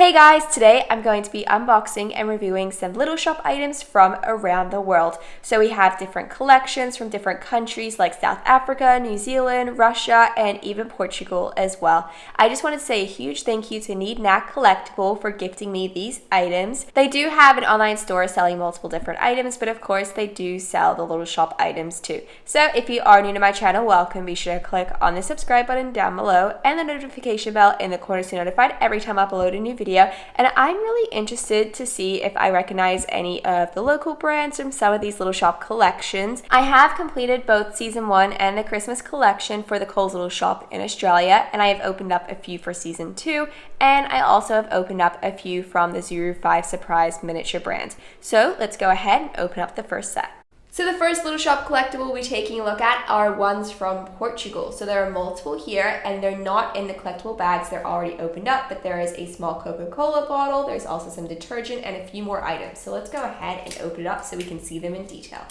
Hey guys, today I'm going to be unboxing and reviewing some Little Shop items from around the world. So we have different collections from different countries like South Africa, New Zealand, Russia, and even Portugal as well. I just want to say a huge thank you to Need Knack Collectible for gifting me these items. They do have an online store selling multiple different items, but of course they do sell the Little Shop items too. So if you are new to my channel, welcome. Be sure to click on the subscribe button down below and the notification bell in the corner to be notified every time I upload a new video. And I'm really interested to see if I recognize any of the local brands from some of these Little Shop collections. I have completed both Season 1 and the Christmas collection for the Coles Little Shop in Australia, and I have opened up a few for Season 2, and I also have opened up a few from the Zuru 5 Surprise miniature brand. So let's go ahead and open up the first set. So the first Little Shop collectible we'll be taking a look at are ones from Portugal. So there are multiple here, and they're not in the collectible bags. They're already opened up, but there is a small Coca-Cola bottle. There's also some detergent and a few more items. So let's go ahead and open it up so we can see them in detail.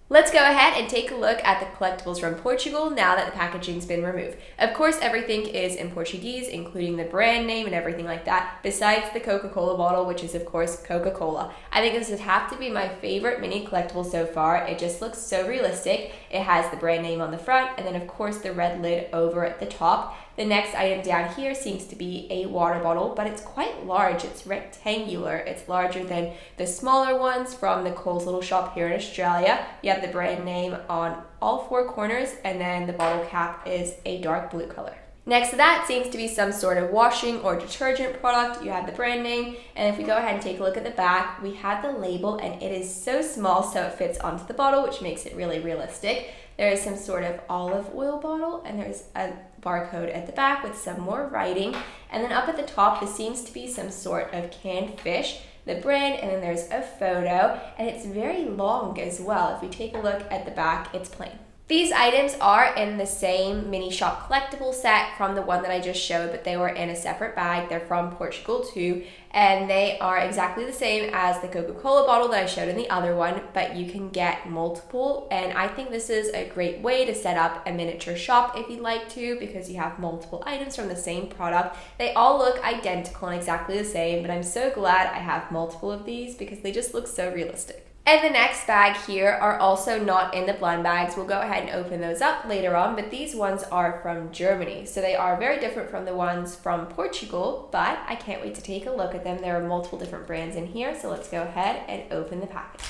Let's go ahead and take a look at the collectibles from Portugal now that the packaging's been removed. Of course, everything is in Portuguese, including the brand name and everything like that, besides the Coca-Cola bottle, which is of course Coca-Cola. I think this would have to be my favorite mini collectible so far. It just looks so realistic. It has the brand name on the front, and then of course the red lid over at the top. The next item down here seems to be a water bottle, but it's quite large. It's rectangular. It's larger than the smaller ones from the Coles Little Shop here in Australia. You have the brand name on all four corners, and then the bottle cap is a dark blue color. Next to that seems to be some sort of washing or detergent product. You have the brand name, and if we go ahead and take a look at the back, we have the label, and it is so small so it fits onto the bottle, which makes it really realistic. There is some sort of olive oil bottle, and there's a barcode at the back with some more writing. And then up at the top, this seems to be some sort of canned fish, the brand, and then there's a photo, and it's very long as well. If we take a look at the back, it's plain. These items are in the same mini shop collectible set from the one that I just showed, but they were in a separate bag. They're from Portugal too, and they are exactly the same as the Coca-Cola bottle that I showed in the other one, but you can get multiple, and I think this is a great way to set up a miniature shop if you'd like to, because you have multiple items from the same product. They all look identical and exactly the same, but I'm so glad I have multiple of these because they just look so realistic. And the next bag here are also not in the blind bags. We'll go ahead and open those up later on, but these ones are from Germany. So they are very different from the ones from Portugal, but I can't wait to take a look at them. There are multiple different brands in here, so let's go ahead and open the package.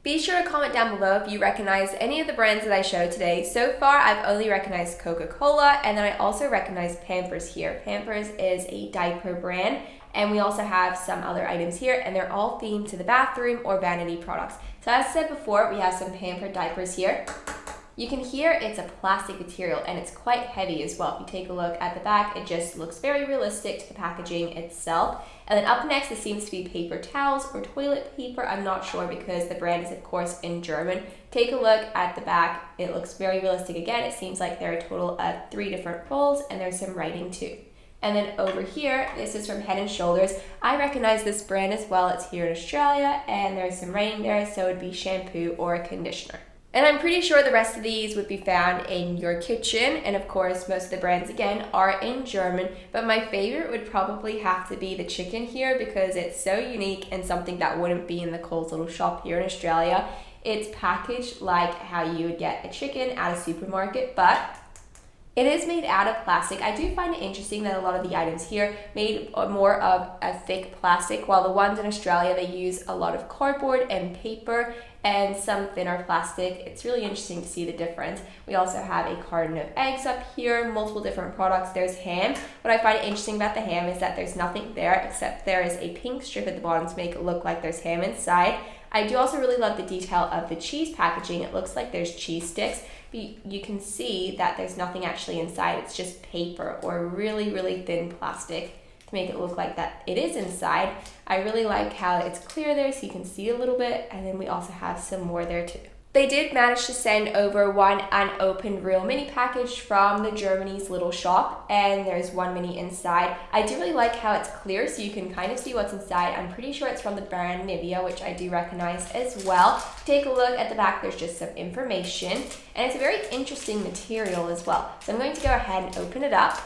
Be sure to comment down below if you recognize any of the brands that I showed today. So far, I've only recognized Coca-Cola, and then I also recognize Pampers here. Pampers is a diaper brand, and we also have some other items here, and they're all themed to the bathroom or vanity products. So as I said before, we have some Pamper diapers here. You can hear it's a plastic material, and it's quite heavy as well. If you take a look at the back, it just looks very realistic to the packaging itself. And then up next, it seems to be paper towels or toilet paper. I'm not sure because the brand is, of course, in German. Take a look at the back. It looks very realistic again. It seems like there are a total of 3 different rolls, and there's some writing too. And then over here, this is from Head & Shoulders. I recognize this brand as well. It's here in Australia, and there's some writing there, so it would be shampoo or conditioner. And I'm pretty sure the rest of these would be found in your kitchen. And of course, most of the brands, again, are in German. But my favorite would probably have to be the chicken here because it's so unique and something that wouldn't be in the Coles Little Shop here in Australia. It's packaged like how you would get a chicken at a supermarket, but it is made out of plastic. I do find it interesting that a lot of the items here made more of a thick plastic, while the ones in Australia, they use a lot of cardboard and paper and some thinner plastic. It's really interesting to see the difference. We also have a carton of eggs up here, multiple different products. There's ham. What I find interesting about the ham is that there's nothing there except there is a pink strip at the bottom to make it look like there's ham inside. I do also really love the detail of the cheese packaging. It looks like there's cheese sticks. You can see that there's nothing actually inside. It's just paper or really, really thin plastic to make it look like that it is inside. I really like how it's clear there so you can see a little bit, and then we also have some more there too. They did manage to send over one unopened real mini package from the Germany's little shop, and there's one mini inside. I do really like how it's clear so you can kind of see what's inside. I'm pretty sure it's from the brand Nivea, which I do recognize as well. Take a look at the back, there's just some information, and it's a very interesting material as well. So I'm going to go ahead and open it up.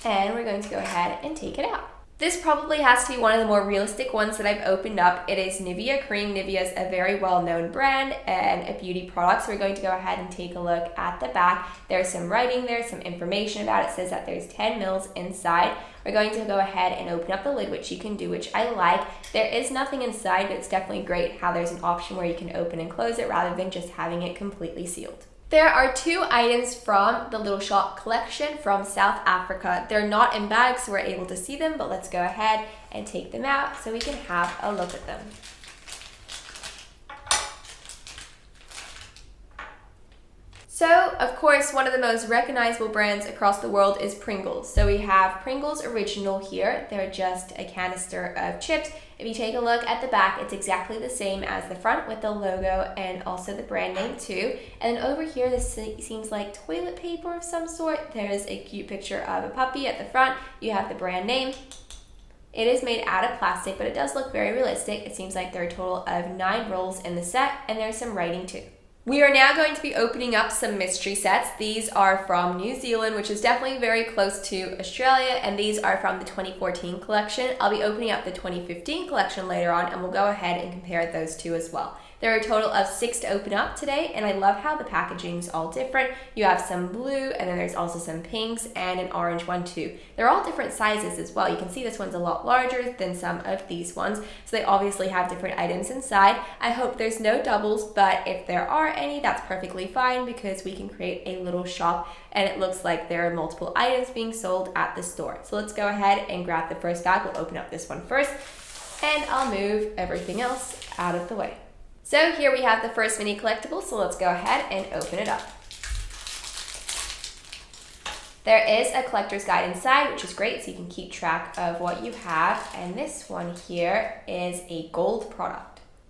And we're going to go ahead and take it out. This probably has to be one of the more realistic ones that I've opened up. It is Nivea Cream. Nivea is a very well-known brand and a beauty product. So we're going to go ahead and take a look at the back. There's some writing there, some information about it. It says that there's 10 mils inside. We're going to go ahead and open up the lid, which you can do, which I like. There is nothing inside, but it's definitely great how there's an option where you can open and close it rather than just having it completely sealed. There are 2 items from the Little Shop collection from South Africa. They're not in bags, so we're able to see them, but let's go ahead and take them out so we can have a look at them. So, of course, one of the most recognizable brands across the world is Pringles. So we have Pringles Original here. They're just a canister of chips. If you take a look at the back, it's exactly the same as the front with the logo and also the brand name too. And then over here, this seems like toilet paper of some sort. There's a cute picture of a puppy at the front. You have the brand name. It is made out of plastic, but it does look very realistic. It seems like there are a total of 9 rolls in the set, and there's some writing too. We are now going to be opening up some mystery sets. These are from New Zealand, which is definitely very close to Australia, and these are from the 2014 collection. I'll be opening up the 2015 collection later on, and we'll go ahead and compare those two as well. There are a total of 6 to open up today, and I love how the packaging is all different. You have some blue, and then there's also some pinks and an orange one too. They're all different sizes as well. You can see this one's a lot larger than some of these ones, so they obviously have different items inside. I hope there's no doubles, but if there are any, that's perfectly fine because we can create a little shop, and it looks like there are multiple items being sold at the store. So let's go ahead and grab the first bag. We'll open up this one first, and I'll move everything else out of the way. So here we have the first mini collectible, so let's go ahead and open it up. There is a collector's guide inside, which is great, so you can keep track of what you have, and this one here is a gold product.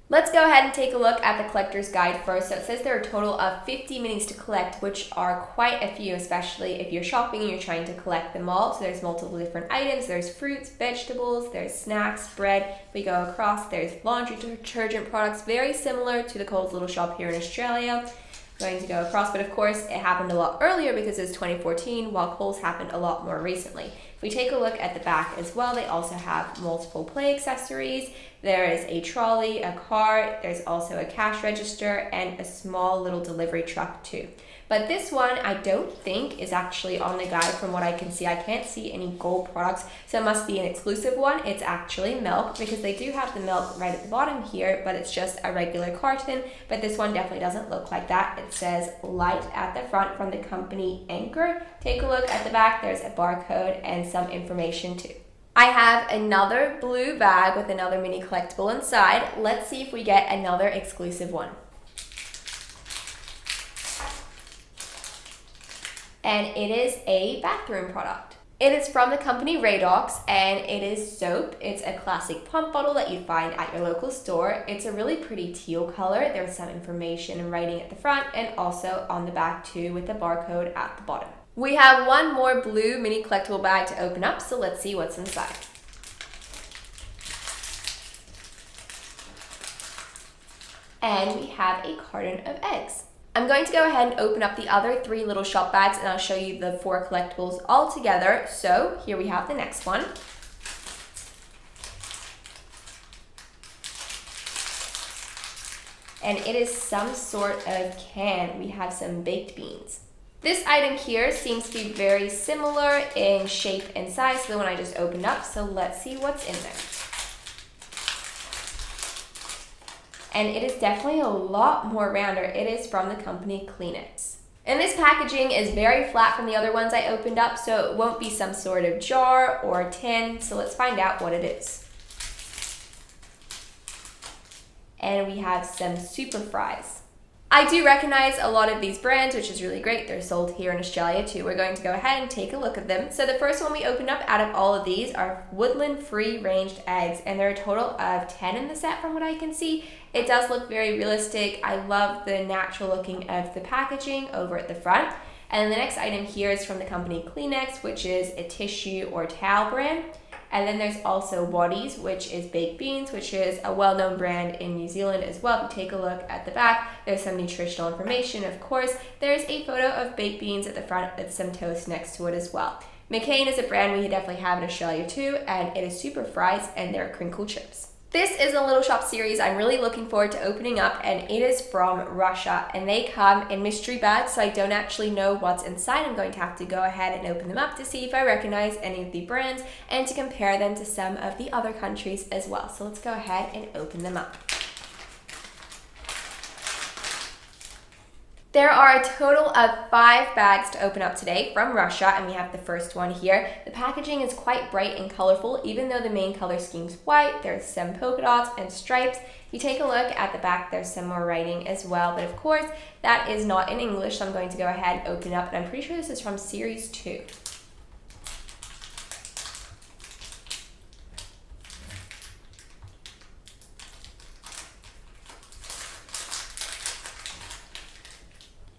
Let's go ahead and take a look at the collector's guide first. So it says there are a total of 50 minis to collect, which are quite a few, especially if you're shopping and you're trying to collect them all. So there's multiple different items. There's fruits, vegetables, there's snacks, bread. We go across, there's laundry detergent products, very similar to the Coles Little Shop here in Australia. Going to go across, but of course it happened a lot earlier because it's 2014, while Coles happened a lot more recently. If we take a look at the back as well, they also have multiple play accessories. There is a trolley, a cart, there's also a cash register, and a small little delivery truck too. But this one I don't think is actually on the guide from what I can see. I can't see any gold products, so it must be an exclusive one. It's actually milk, because they do have the milk right at the bottom here, but it's just a regular carton. But this one definitely doesn't look like that. It says Light at the front from the company Anchor. Take a look at the back, there's a barcode and some information too. I have another blue bag with another mini collectible inside. Let's see if we get another exclusive one. And it is a bathroom product. It is from the company Radox, and it is soap. It's a classic pump bottle that you find at your local store. It's a really pretty teal color. There's some information and writing at the front and also on the back too, with the barcode at the bottom. We have one more blue mini collectible bag to open up, so let's see what's inside. And we have a carton of eggs. I'm going to go ahead and open up the other 3 little shop bags, and I'll show you the 4 collectibles all together. So here we have the next one. And it is some sort of can. We have some baked beans. This item here seems to be very similar in shape and size to the one I just opened up, so let's see what's in there. And it is definitely a lot more rounder. It is from the company Kleenex. And this packaging is very flat from the other ones I opened up, so it won't be some sort of jar or tin, so let's find out what it is. And we have some super fries. I do recognize a lot of these brands, which is really great. They're sold here in Australia too. We're going to go ahead and take a look at them. So the first one we opened up out of all of these are woodland free-ranged eggs, and there are a total of 10 in the set from what I can see. It does look very realistic. I love the natural looking of the packaging over at the front. And then the next item here is from the company Kleenex, which is a tissue or towel brand. And then there's also Waddies, which is baked beans, which is a well-known brand in New Zealand as well. If you take a look at the back, there's some nutritional information, of course. There's a photo of baked beans at the front with some toast next to it as well. McCain is a brand we definitely have in Australia too, and it is super fries and they're crinkle chips. This is a Little Shop series I'm really looking forward to opening up, and it is from Russia, and they come in mystery bags, so I don't actually know what's inside. I'm going to have to go ahead and open them up to see if I recognize any of the brands and to compare them to some of the other countries as well. So let's go ahead and open them up. There are a total of 5 bags to open up today from Russia, and we have the first one here. The packaging is quite bright and colorful, even though the main color scheme's white. There's some polka dots and stripes. If you take a look at the back, there's some more writing as well, but of course, that is not in English, so I'm going to go ahead and open up, and I'm pretty sure this is from Series 2.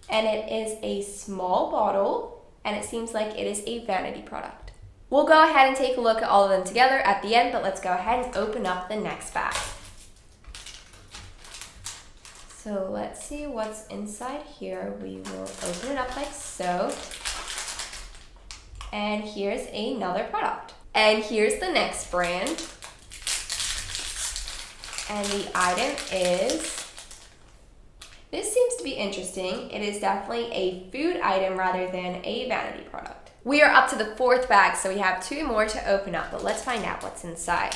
And it is a small bottle, and it seems like it is a Vanity product. We'll go ahead and take a look at all of them together at the end, but let's go ahead and open up the next bag. So let's see what's inside here. We will open it up like so. And here's another product. And here's the next brand. And the item is... This seems to be interesting. It is definitely a food item rather than a Vanity product. We are up to the 4th bag, so we have 2 more to open up, but let's find out what's inside.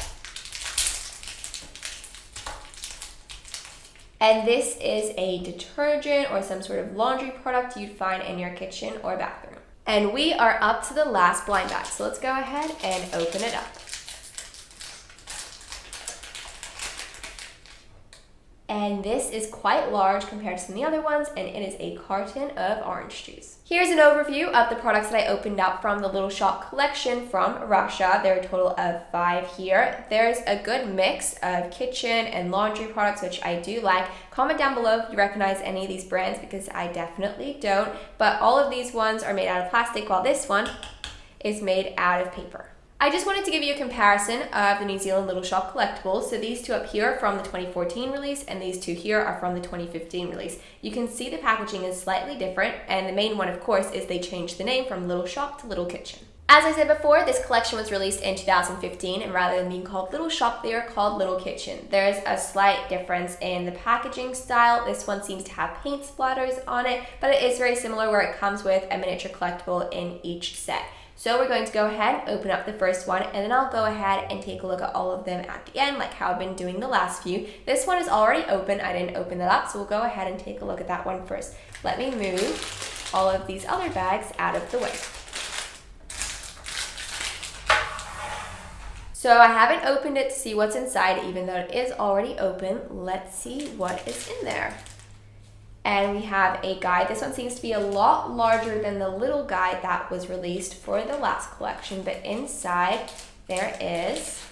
And this is a detergent or some sort of laundry product you'd find in your kitchen or bathroom. And we are up to the last blind bag, so let's go ahead and open it up. And this is quite large compared to some of the other ones, and it is a carton of orange juice. Here's an overview of the products that I opened up from the Little Shop collection from Russia. There are a total of 5 here. There's a good mix of kitchen and laundry products, which I do like. Comment down below if you recognize any of these brands, because I definitely don't. But all of these ones are made out of plastic, while this one is made out of paper. I just wanted to give you a comparison of the New Zealand Little Shop collectibles. So these 2 up here are from the 2014 release, and these 2 here are from the 2015 release. You can see the packaging is slightly different, and the main one, of course, is they changed the name from Little Shop to Little Kitchen. As I said before, this collection was released in 2015, and rather than being called Little Shop, they are called Little Kitchen. There's a slight difference in the packaging style. This one seems to have paint splatters on it, but it is very similar where it comes with a miniature collectible in each set. So we're going to go ahead and open up the first one, and then I'll go ahead and take a look at all of them at the end, like how I've been doing the last few. This one is already open. I didn't open that up, so we'll go ahead and take a look at that one first. Let me move all of these other bags out of the way. So I haven't opened it to see what's inside, even though it is already open. Let's see what is in there. And we have a guide. This one seems to be a lot larger than the little guide that was released for the last collection, but inside there is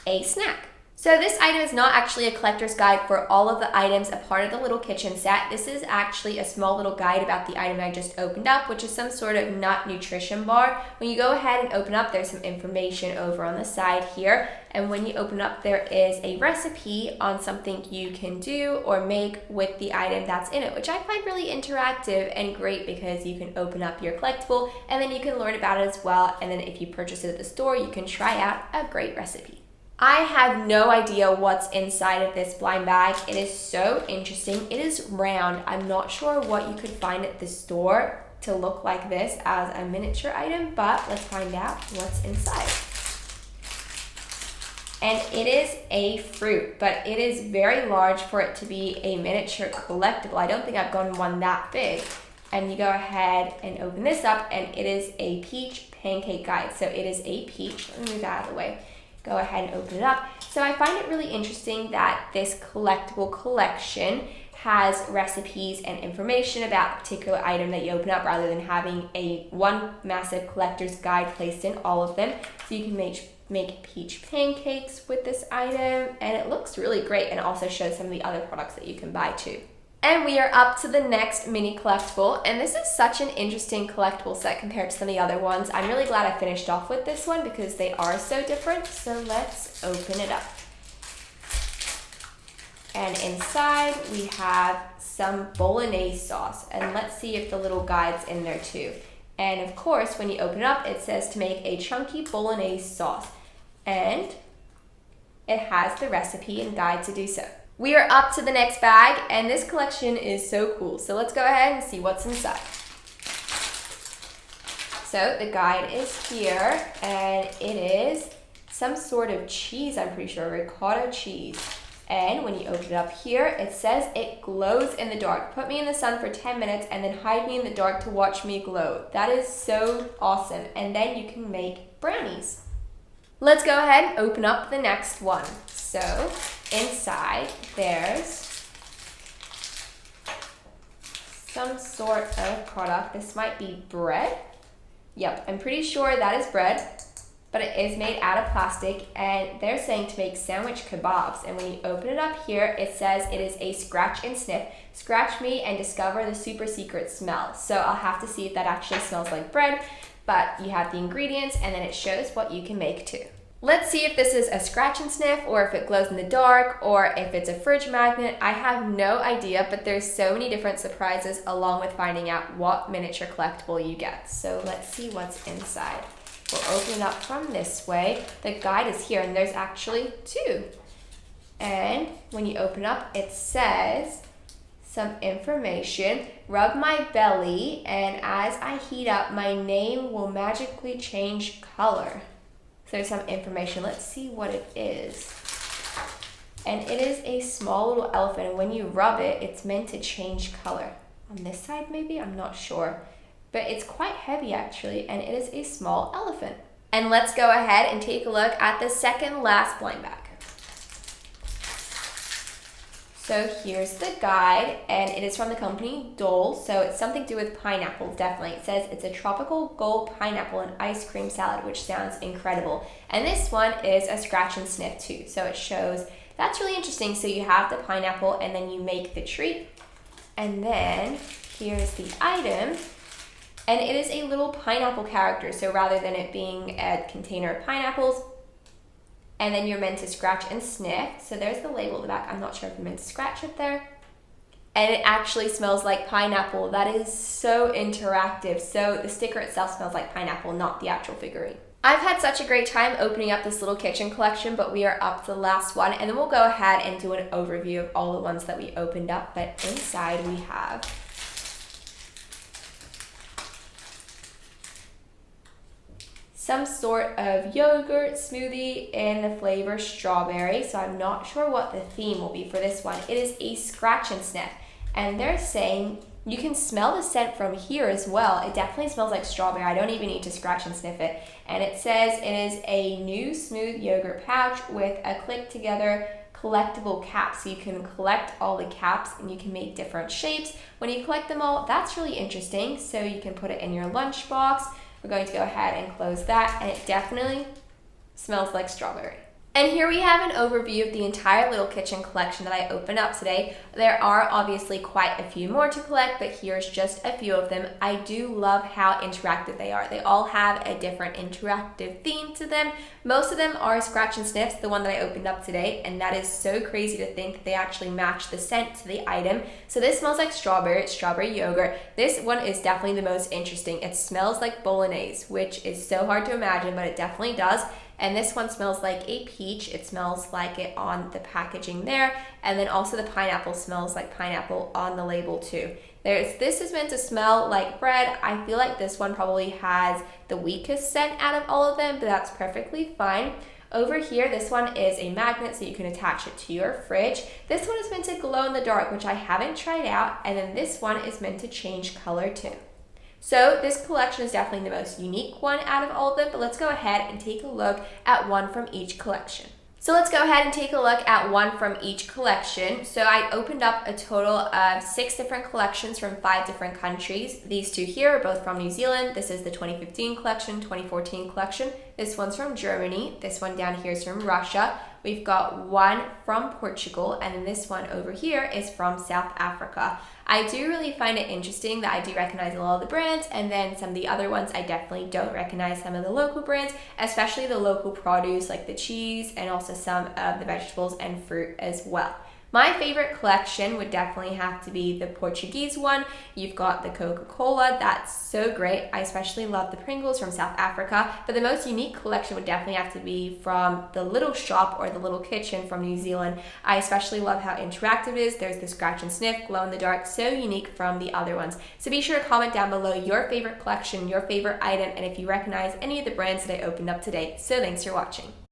a snack. So this item is not actually a collector's guide for all of the items a part of the Little Kitchen set. This is actually a small little guide about the item I just opened up, which is some sort of nut nutrition bar. When you go ahead and open up, there's some information over on the side here. And when you open up, there is a recipe on something you can do or make with the item that's in it, which I find really interactive and great because you can open up your collectible and then you can learn about it as well. And then if you purchase it at the store, you can try out a great recipe. I have no idea what's inside of this blind bag. It is so interesting. It is round. I'm not sure what you could find at the store to look like this as a miniature item, but let's find out what's inside. And it is a fruit, but it is very large for it to be a miniature collectible. I don't think I've gotten one that big. And you go ahead and open this up, and it is a peach pancake guide. So it is a peach. Let me move that out of the way. Go ahead and open it up. So I find it really interesting that this collectible collection has recipes and information about a particular item that you open up rather than having one massive collector's guide placed in all of them. So you can make peach pancakes with this item, and it looks really great, and also shows some of the other products that you can buy too. And we are up to the next mini collectible, and this is such an interesting collectible set compared to some of the other ones. I'm really glad I finished off with this one because they are so different. So let's open it up. And inside we have some bolognese sauce, and let's see if the little guide's in there too. And of course, when you open it up, it says to make a chunky bolognese sauce, and it has the recipe and guide to do so. We are up to the next bag, and this collection is so cool. So let's go ahead and see what's inside. So the guide is here, and it is some sort of cheese, I'm pretty sure, ricotta cheese. And when you open it up here, it says it glows in the dark. Put me in the sun for 10 minutes and then hide me in the dark to watch me glow. That is so awesome. And then you can make brownies. Let's go ahead and open up the next one. So inside there's some sort of product. This might be bread. Yep, I'm pretty sure that is bread, but it is made out of plastic, and they're saying to make sandwich kebabs. And when you open it up here, it says it is a scratch and sniff. Scratch me and discover the super secret smell. So I'll have to see if that actually smells like bread, but you have the ingredients, and then it shows what you can make too. Let's see if this is a scratch and sniff, or if it glows in the dark, or if it's a fridge magnet. I have no idea, but there's so many different surprises along with finding out what miniature collectible you get. So let's see what's inside. We'll open it up from this way. The guide is here, and there's actually two. And when you open up, it says some information. Rub my belly, and as I heat up, my name will magically change color. So there's some information. Let's see what it is. And it is a small little elephant, and when you rub it, it's meant to change color. On this side maybe? I'm not sure. But it's quite heavy actually, and it is a small elephant. And let's go ahead and take a look at the second last blind bag. So here's the guide, and it is from the company Dole, so it's something to do with pineapple, definitely. It says it's a tropical gold pineapple and ice cream salad, which sounds incredible. And this one is a scratch and sniff too, so it shows, that's really interesting. So you have the pineapple, and then you make the treat. And then here's the item, and it is a little pineapple character. So rather than it being a container of pineapples, and then you're meant to scratch and sniff. So there's the label at the back. I'm not sure if you're meant to scratch it there. And it actually smells like pineapple. That is so interactive. So the sticker itself smells like pineapple, not the actual figurine. I've had such a great time opening up this little kitchen collection, but we are up to the last one, and then we'll go ahead and do an overview of all the ones that we opened up. But inside we have some sort of yogurt smoothie in the flavor strawberry. So I'm not sure what the theme will be for this one. It is a scratch and sniff, and they're saying you can smell the scent from here as well. It definitely smells like strawberry. I don't even need to scratch and sniff it. And it says it is a new smooth yogurt pouch with a click together collectible cap. So you can collect all the caps, and you can make different shapes. When you collect them all, that's really interesting. So you can put it in your lunchbox. We're going to go ahead and close that, and it definitely smells like strawberry. And here we have an overview of the entire little kitchen collection that I opened up today. There are obviously quite a few more to collect, but here's just a few of them. I do love how interactive they are. They all have a different interactive theme to them. Most of them are scratch and sniffs, the one that I opened up today, and that is so crazy to think they actually match the scent to the item. So this smells like strawberry, it's strawberry yogurt. This one is definitely the most interesting. It smells like bolognese, which is so hard to imagine, but it definitely does. And this one smells like a peach. It smells like it on the packaging there. And then also the pineapple smells like pineapple on the label too. This is meant to smell like bread. I feel like this one probably has the weakest scent out of all of them, but that's perfectly fine. Over here, this one is a magnet, so you can attach it to your fridge. This one is meant to glow in the dark, which I haven't tried out. And then this one is meant to change color too. So this collection is definitely the most unique one out of all of them, but let's go ahead and take a look at one from each collection. So let's go ahead and take a look at one from each collection. So I opened up a total of 6 different collections from 5 different countries. These two here are both from New Zealand. This is the 2015 collection, 2014 collection. This one's from Germany. This one down here is from Russia. We've got one from Portugal, and then this one over here is from South Africa. I do really find it interesting that I do recognize a lot of the brands, and then some of the other ones I definitely don't recognize some of the local brands, especially the local produce like the cheese and also some of the vegetables and fruit as well. My favorite collection would definitely have to be the Portuguese one. You've got the Coca-Cola, that's so great. I especially love the Pringles from South Africa, but the most unique collection would definitely have to be from the Little Shop or the Little Kitchen from New Zealand. I especially love how interactive it is. There's the scratch and sniff, glow in the dark, so unique from the other ones. So be sure to comment down below your favorite collection, your favorite item, and if you recognize any of the brands that I opened up today. So thanks for watching.